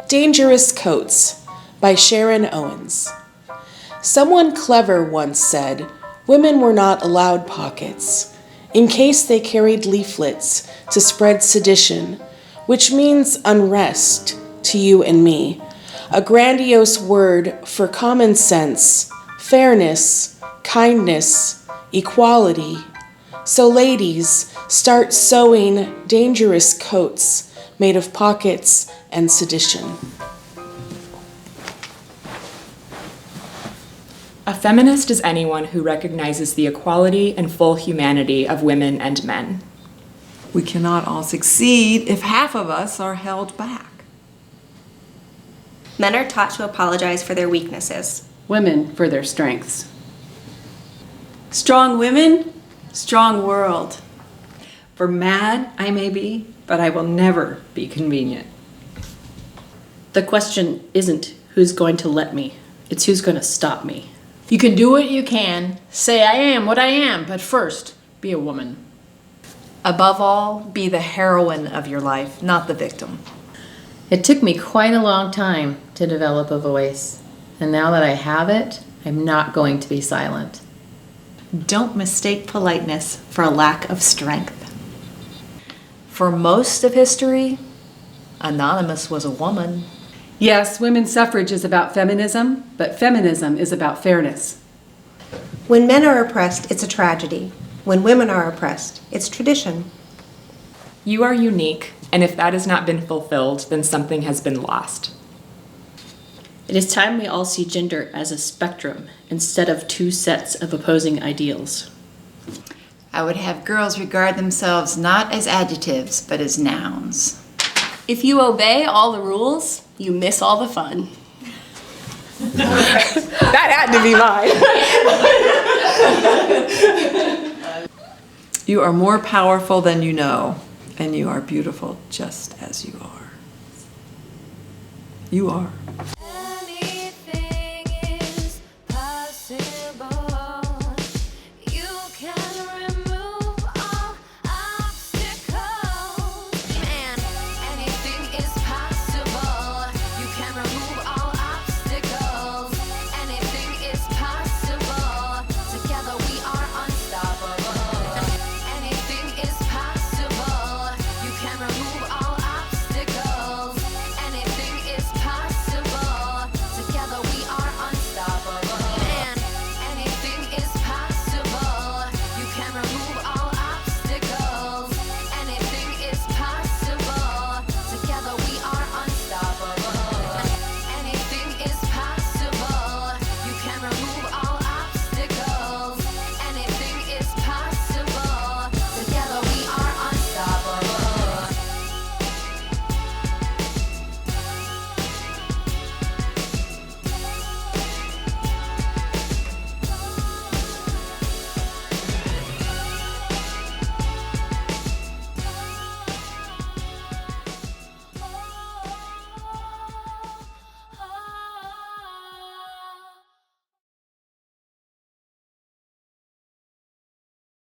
Dangerous Coats by Sharon Owens. Someone clever once said, women were not allowed pockets, in case they carried leaflets to spread sedition, which means unrest to you and me, a grandiose word for common sense, fairness, kindness, equality. So ladies, start sewing dangerous coats made of pockets and sedition. A feminist is anyone who recognizes the equality and full humanity of women and men. We cannot all succeed if half of us are held back. Men are taught to apologize for their weaknesses. Women for their strengths. Strong women, strong world. For mad I may be, but I will never be convenient. The question isn't who's going to let me, it's who's going to stop me. You can do what you can, say I am what I am, but first, be a woman. Above all, be the heroine of your life, not the victim. It took me quite a long time to develop a voice, and now that I have it, I'm not going to be silent. Don't mistake politeness for a lack of strength. For most of history, Anonymous was a woman. Yes, women's suffrage is about feminism, but feminism is about fairness. When men are oppressed, it's a tragedy. When women are oppressed, it's tradition. You are unique, and if that has not been fulfilled, then something has been lost. It is time we all see gender as a spectrum instead of two sets of opposing ideals. I would have girls regard themselves not as adjectives, but as nouns. If you obey all the rules, you miss all the fun. That had to be mine. You are more powerful than you know, and you are beautiful just as you are. You are.